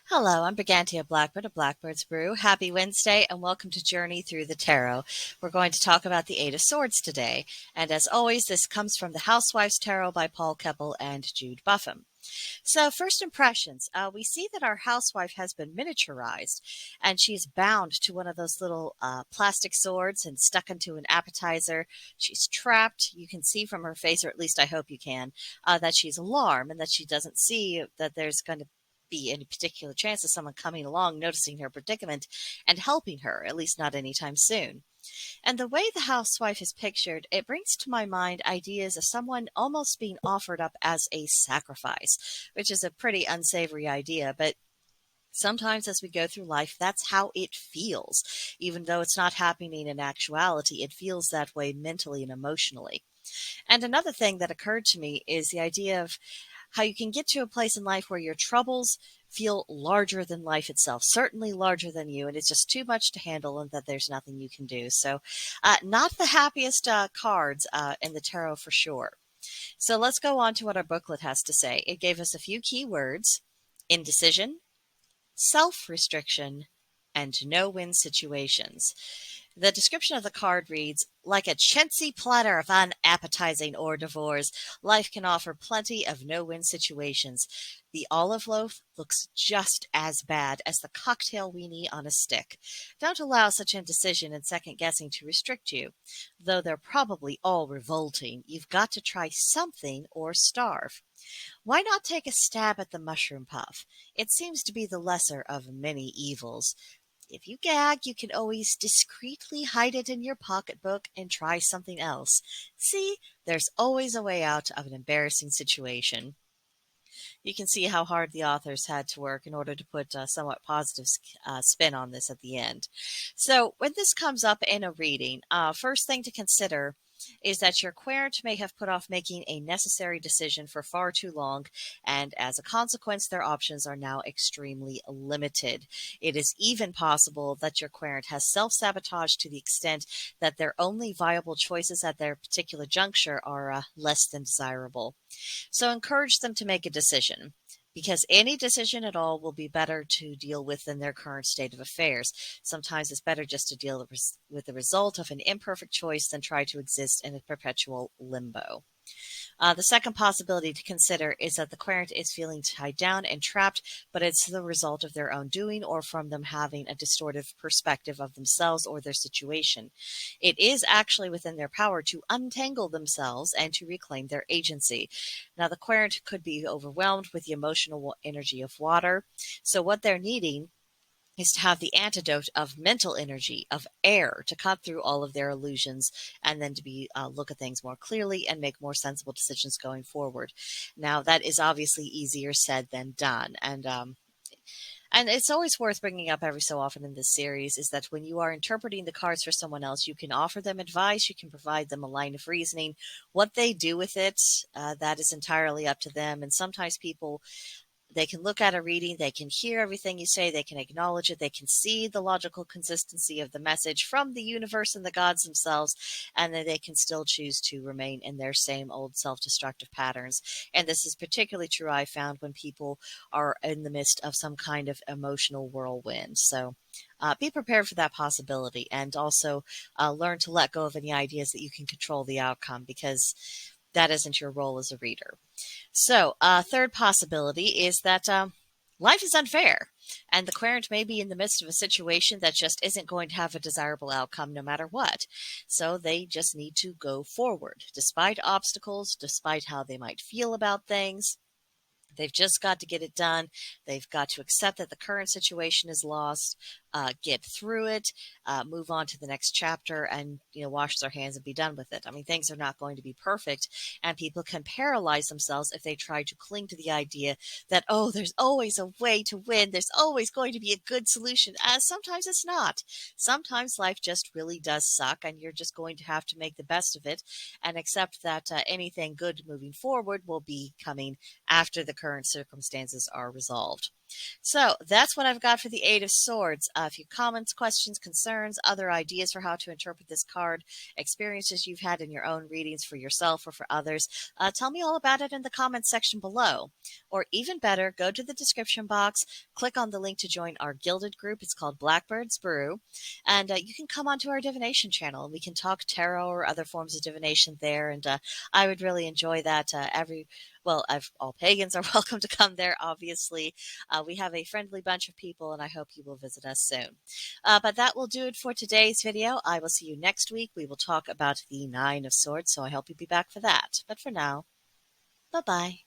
Hello, I'm Brigantia Blackbird of Blackbird's Brew. Happy Wednesday and welcome to Journey Through the Tarot. We're going to talk about the Eight of Swords today. And as always, this comes from the Housewife's Tarot by Paul Keppel and Jude Buffum. So first impressions, we see that our housewife has been miniaturized and she's bound to one of those little plastic swords and stuck into an appetizer. She's trapped. You can see from her face, or at least I hope you can, that she's alarmed and that she doesn't see that there's going to be any particular chance of someone coming along, noticing her predicament, and helping her, at least not anytime soon. And the way the housewife is pictured, it brings to my mind ideas of someone almost being offered up as a sacrifice, which is a pretty unsavory idea, but sometimes as we go through life, that's how it feels. Even though it's not happening in actuality, it feels that way mentally and emotionally. And another thing that occurred to me is the idea of how you can get to a place in life where your troubles feel larger than life itself, certainly larger than you, and it's just too much to handle and that there's nothing you can do. So not the happiest cards in the tarot for sure. So let's go on to what our booklet has to say. It gave us a few key words: indecision, self-restriction, and no-win situations. The description of the card reads, like a chintzy platter of unappetizing hors d'oeuvres, life can offer plenty of no-win situations. The olive loaf looks just as bad as the cocktail weenie on a stick. Don't allow such indecision and second-guessing to restrict you. Though they're probably all revolting, you've got to try something or starve. Why not take a stab at the mushroom puff? It seems to be the lesser of many evils. If you gag, you can always discreetly hide it in your pocketbook and try something else. See, there's always a way out of an embarrassing situation. You can see how hard the authors had to work in order to put a somewhat positive spin on this at the end. So when this comes up in a reading, first thing to consider is that your querent may have put off making a necessary decision for far too long, and as a consequence, their options are now extremely limited. It is even possible that your querent has self-sabotaged to the extent that their only viable choices at their particular juncture are less than desirable. So encourage them to make a decision, because any decision at all will be better to deal with than their current state of affairs. Sometimes it's better just to deal with the result of an imperfect choice than try to exist in a perpetual limbo. The second possibility to consider is that the querent is feeling tied down and trapped, but it's the result of their own doing or from them having a distorted perspective of themselves or their situation. It is actually within their power to untangle themselves and to reclaim their agency. Now, the querent could be overwhelmed with the emotional energy of water, so what they're needing is to have the antidote of mental energy, of air, to cut through all of their illusions and then to be look at things more clearly and make more sensible decisions going forward. Now, that is obviously easier said than done. And it's always worth bringing up every so often in this series is that when you are interpreting the cards for someone else, you can offer them advice, you can provide them a line of reasoning. What they do with it, that is entirely up to them. And sometimes people, they can look at a reading, they can hear everything you say, they can acknowledge it, they can see the logical consistency of the message from the universe and the gods themselves, and then they can still choose to remain in their same old self-destructive patterns. And this is particularly true, I found, when people are in the midst of some kind of emotional whirlwind. So be prepared for that possibility, and also learn to let go of any ideas that you can control the outcome, because that isn't your role as a reader. So, third possibility is that life is unfair, and the querent may be in the midst of a situation that just isn't going to have a desirable outcome no matter what. So they just need to go forward, despite obstacles, despite how they might feel about things. They've just got to get it done. They've got to accept that the current situation is lost, get through it, move on to the next chapter, and wash their hands and be done with it. I mean, things are not going to be perfect, and people can paralyze themselves if they try to cling to the idea that, oh, there's always a way to win. There's always going to be a good solution. As sometimes it's not. Sometimes life just really does suck, and you're just going to have to make the best of it and accept that anything good moving forward will be coming after the current circumstances are resolved. So that's what I've got for the Eight of Swords. If you have comments, questions, concerns, other ideas for how to interpret this card, experiences you've had in your own readings for yourself or for others, tell me all about it in the comments section below. Or even better, go to the description box, click on the link to join our gilded group. It's called Blackbird's Brew. And you can come onto our divination channel. We can talk tarot or other forms of divination there. And I would really enjoy that. All pagans are welcome to come there, obviously. We have a friendly bunch of people, and I hope you will visit us soon. But that will do it for today's video. I will see you next week. We will talk about the Nine of Swords, so I hope you'll be back for that. But for now, bye-bye.